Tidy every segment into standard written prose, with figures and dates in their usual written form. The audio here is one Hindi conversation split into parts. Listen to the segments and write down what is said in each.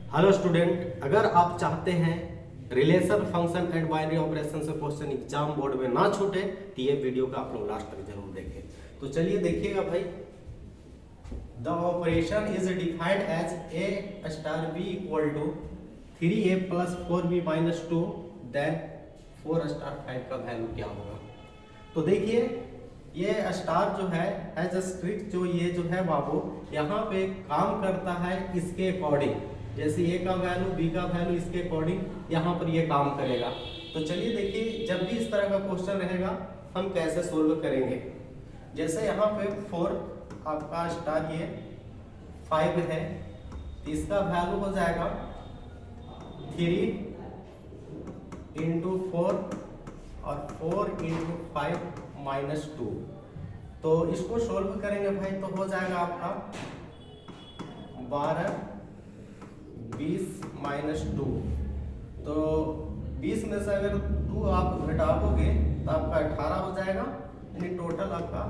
हेलो स्टूडेंट, अगर आप चाहते हैं relation function and binary operation से क्वेश्चन एग्जाम बोर्ड में ना छूटे तो ये वीडियो का आप लोग लास्ट तक जरूर देखें। तो चलिए देखिएगा भाई। The operation is defined as a star b equal to 3a plus 4b minus 2 then 4 star 5 का वैल्यू क्या होगा। तो देखिए ये स्टार जो है एज अ स्क्रिप्ट जो ये जो है बाबू यहाँ पे काम करता है इसके अकॉर्डिंग, जैसे ए का वैल्यू बी का वैल्यू इसके अकॉर्डिंग यहाँ पर ये काम करेगा। तो चलिए देखिए जब भी इस तरह का क्वेश्चन रहेगा हम कैसे सोल्व करेंगे। जैसे यहाँ पे 4 आपका स्टार ये 5 है तो इसका वैल्यू हो जाएगा 3 इंटू 4 और 4 इंटू 5 माइनस 2। तो इसको सोल्व करेंगे भाई तो हो जाएगा आपका 12 20 माइनस 2। तो 20 में से अगर 2 आप घटाओगे तो आपका 18 हो जाएगा, यानी टोटल आपका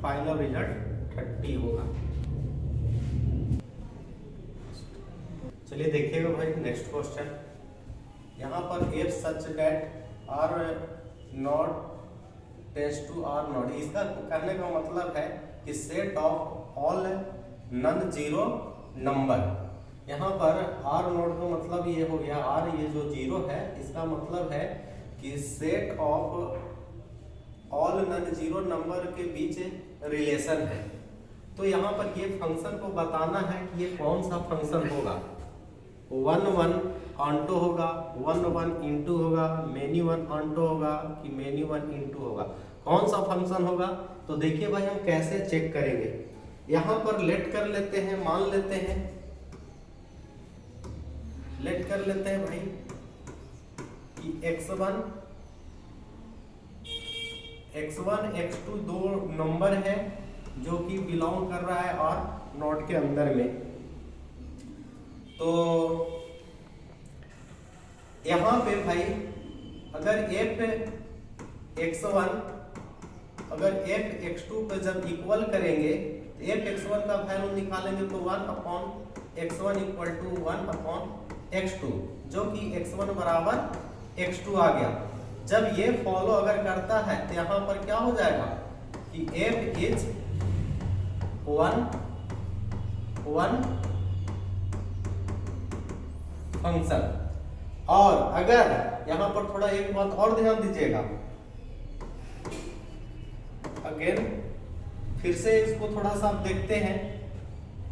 फाइनल रिजल्ट 30 होगा। चलिए देखिएगा भाई नेक्स्ट क्वेश्चन। यहाँ पर if such that r not tends to R not, इसका कहने का मतलब है कि set of all non zero number. यहाँ पर आर नॉट का मतलब ये हो गया, आर ये जो जीरो है इसका मतलब है कि set of all non zero number के बीच रिलेशन है। तो यहाँ पर ये फंक्शन को बताना है कि ये कौन सा फंक्शन होगा। 1 1 ऑन्टो होगा, 1 1 इंटू होगा, मेनी 1 ऑन्टो होगा कि मेनी 1 इंटू होगा, कौन सा फंक्शन होगा। तो देखिए भाई हम कैसे चेक करेंगे। यहाँ पर लेट कर लेते हैं, मान लेते हैं, लेट कर लेते हैं भाई कि x1 x2 दो नंबर है जो कि बिलोंग कर रहा है और नॉट के अंदर में। तो यहाँ पे भाई अगर f(x1) अगर f(x2) पे जब इक्वल करेंगे तो f(x1) का वैल्यू निकालेंगे तो 1/x1 इक्वल टू 1/x2, जो कि x1 बराबर x2 आ गया। जब ये फॉलो अगर करता है तो यहाँ पर क्या हो जाएगा कि f इज 1 फंक्शन। और अगर यहां पर थोड़ा एक बात और ध्यान दीजिएगा, अगेन फिर से इसको थोड़ा सा आप देखते हैं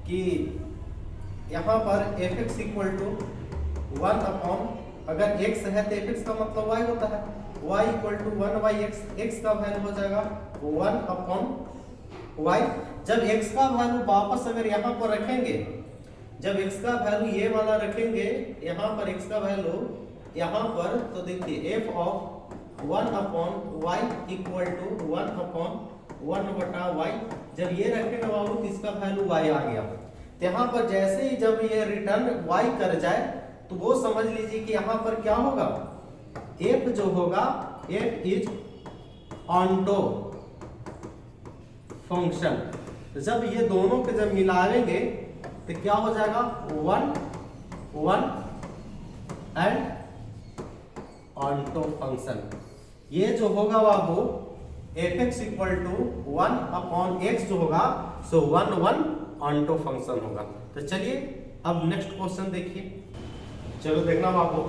कि यहां पर fx इक्वल टू 1 अपॉन, अगर x है तो fx का मतलब y होता है, y equal to 1/x, x का वैल्यू हो जाएगा 1 अपॉन y। जब x का वैल्यू वापस अगर यहां पर रखेंगे, जब x का वैल्यू ये वाला रखेंगे यहाँ पर x का वैल्यू यहाँ पर, तो देखिए f of 1 upon y equal to 1 upon 1/y। जब ये रखेंगे बाबू तो इसका वैल्यू y आ गया। तो यहाँ पर जैसे ही जब ये रिटर्न y कर जाए तो वो समझ लीजिए कि यहाँ पर क्या होगा, f जो होगा f इज ऑन्टो फंक्शन। जब ये दोनों के जब मिलाएंगे तो क्या हो जाएगा 1 1 एंड ऑन्टो फंक्शन। ये जो होगा बाबू fx equal to 1 upon x जो होगा सो 1 1 ऑन्टो फंक्शन होगा। तो चलिए अब नेक्स्ट क्वेश्चन देखिए। चलो देखना बाबू,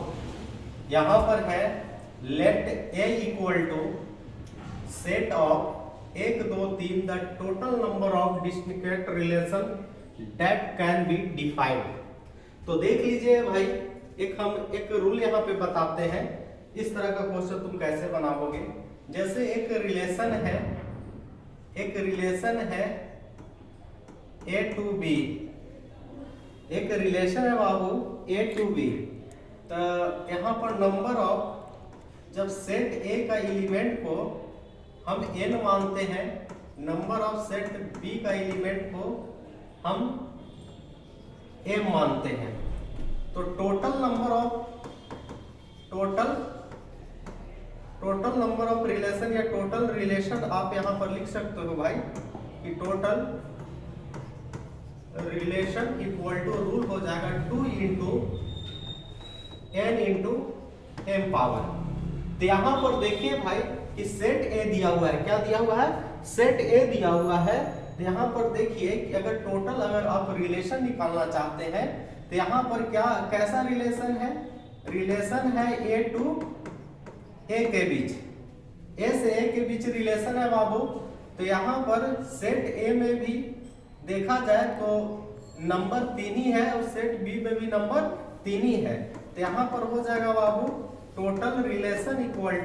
यहां पर है let a equal to set of 1 2 3 the total number of discrete relation that can be defined। तो देख लीजिए भाई, हम एक रूल यहाँ पे बताते हैं, इस तरह का क्वेश्चन तुम कैसे बनाओगे। जैसे एक रिलेशन है a to b, एक रिलेशन है बाबू a to b। तो यहाँ पर नंबर ऑफ, जब सेट a का एलिमेंट को हम n मानते हैं, नंबर ऑफ सेट b का एलिमेंट को हम m मानते हैं, तो टोटल नंबर ऑफ रिलेशन या टोटल रिलेशन आप यहां पर लिख सकते हो भाई कि total relation equal to rule हो जाएगा 2 इंटू इंटू एम पावर। तो यहाँ पर देखिए भाई कि सेट ए दिया हुआ है, क्या दिया हुआ है, सेट ए दिया हुआ है। तो यहाँ पर देखिए कि अगर टोटल अगर आप रिलेशन निकालना चाहते हैं तो यहाँ पर क्या कैसा रिलेशन है, रिलेशन है ए टू ए के बीच, ए से ए के बीच रिलेशन है बाबू। तो यहाँ पर सेट ए में भी देखा जाए तो नंबर 3 ही है और सेट बी में भी नंबर 3 ही है। तो यहाँ पर हो जाएगा बाबू टोटल रिलेशन इक्वल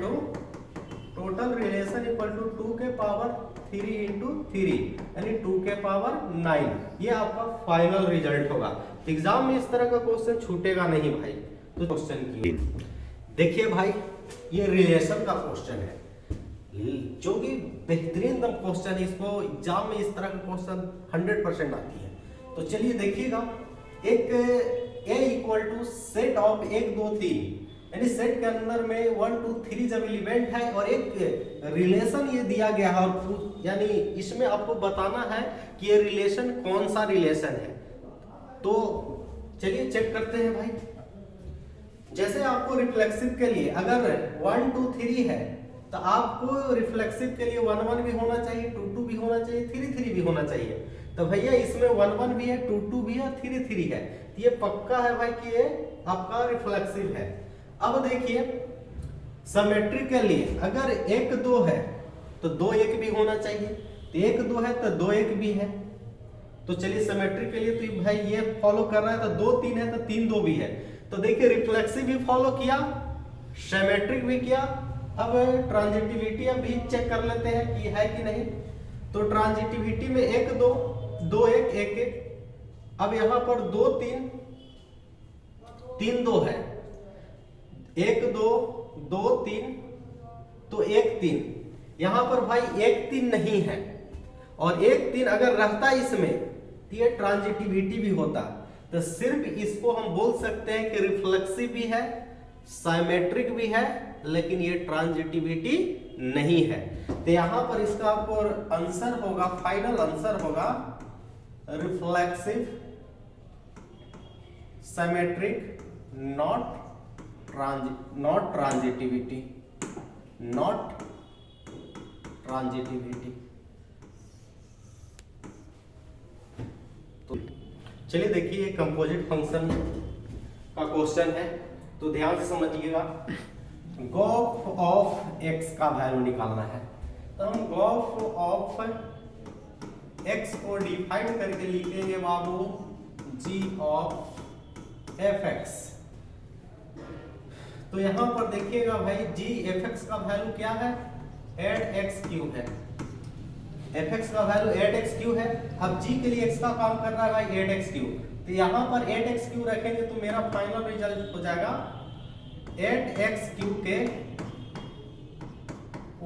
टू 2 के पावर 3 इंटू 3 यानी 2 के पावर 9। ये आपका फाइनल रिजल्ट होगा। एग्जाम में इस तरह का क्वेश्चन छूटेगा नहीं भाई। तो क्वेश्चन की देखिए भाई, ये रिलेशन का क्वेश्चन है जो कि बेहतरीन क्वेश्चन है। इसको एग्जाम में इस तरह का क्वेश्चन 100% आती है। तो चलिए देखिएगा, एक ए इक्वल टू सेट ऑफ 1 2 3 यानी सेट के अंदर में 1 2 3 जब एलिमेंट है और एक रिलेशन ये दिया गया है और यानी इसमें आपको बताना है कि ये रिलेशन कौन सा रिलेशन है। तो चलिए चेक करते हैं भाई। जैसे आपको रिफ्लेक्सिव के लिए अगर 1 2 3 है तो आपको रिफ्लेक्सिव के लिए 1 1 भी होना चाहिए, 2 2 भी होना चाहिए, 3 3 भी होना चाहिए। तो भैया इसमें 1 1 भी है, 2 2 भी है और 3 3 है। तो ये पक्का है भाई कि ये आपका रिफ्लेक्सिव है। अब देखिए सिमेट्रिक के लिए अगर 1 2 है तो 2 1 भी होना चाहिए, तो 1 2 है तो 2 1 भी है। तो चलिए सिमेट्रिक के लिए तो भाई ये फॉलो कर रहा है, तो 2 3 है तो 3 2 भी है। तो देखिए रिफ्लेक्सिव भी फॉलो किया, सिमेट्रिक भी किया। अब ट्रांजिटिविटी अब भी चेक कर लेते हैं कि है कि नहीं। तो ट्रांजिटिविटी में 1 2 2 1 1 1। अब यहां पर 2 3 3 2 है, 1 2 2 3 तो 1 3। यहां पर भाई 1 3 नहीं है और 1 3 अगर रहता इसमें तो ये ट्रांजिटिविटी भी होता। तो सिर्फ इसको हम बोल सकते हैं कि रिफ्लेक्सिव भी है, सिमेट्रिक भी है, लेकिन ये ट्रांजिटिविटी नहीं है। तो यहां पर इसका आपको आंसर होगा, फाइनल आंसर होगा रिफ्लेक्सिव, सिमेट्रिक, नॉट ट्रांजिटिविटी। तो चलिए देखिए कंपोजिट फंक्शन का क्वेश्चन है, तो ध्यान से समझिएगा। गॉफ ऑफ एक्स का वैल्यू निकालना है। तो हम गॉफ ऑफ एक्स को डिफाइन करके लिखेंगे बाबू जी ऑफ एफ एक्स। तो यहां पर देखिएगा भाई जी एफ एक्स का वैल्यू क्या है, 8x क्यूब है। एफ एक्स का वैल्यू 8x क्यूब है। अब जी के लिए एक्स का काम कर रहा है भाई 8x क्यूब। तो यहां पर 8x क्यूब रखेंगे तो मेरा फाइनल रिजल्ट हो जाएगा 8x क्यूब के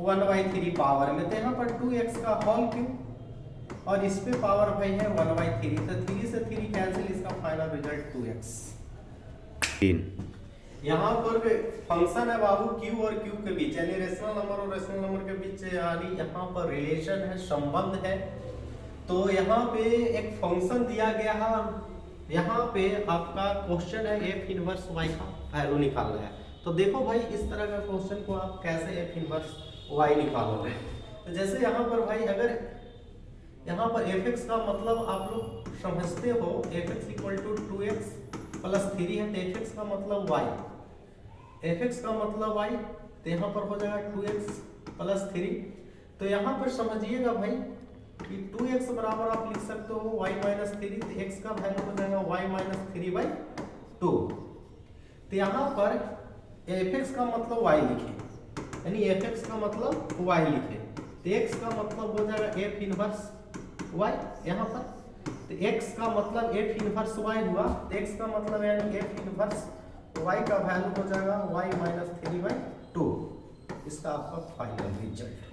1/3 पावर में। तो यहाँ पर 2x का होल क्यूब और इस पे पावर भाई है 1/3। तो 3 से 3 कैंसिल, इसका फाइनल रिजल्ट 2x। यहाँ पर फंक्शन है बाबू क्यू और क्यू के बीच यानी रेशनल नंबर और रेशनल नंबर के बीच यानी यहाँ पर रिलेशन है, संबंध है। तो यहाँ पे एक फंक्शन दिया गया है और यहाँ पे आपका क्वेश्चन है एफ इनवर्स वाई का वैल्यू निकालना है। तो देखो भाई इस तरह का क्वेश्चन को आप कैसे एफ इनवर्स वाई निकालोगे। तो जैसे यहाँ पर भाई अगर यहाँ पर एफ एक्स का मतलब आप लोग समझते हो, F X equal to 2x plus 3 है। तो एफ एक्स का मतलब y, एफ एक्स का मतलब y। तो यहाँ पर हो जाएगा 2x प्लस 3। तो यहाँ पर समझिएगा भाई कि 2x बराबर आप लिख सकते हो y माइनस 3। तो x का वैल्यू हो जाएगा y माइनस 3/2। तो यहाँ पर एफ एक्स का मतलब y लिखे यानी एफ एक्स का मतलब y लिखे। तो x का मतलब हो जाएगा एफ इनवर्स y यहाँ पर। तो x का मतलब एफ इनवर्स y हुआ। तो x का मतलब यानी एफ इनवर्स y का वैल्यू हो जाएगा y माइनस 3/2। इसका आपका फाइनल रिजल्ट।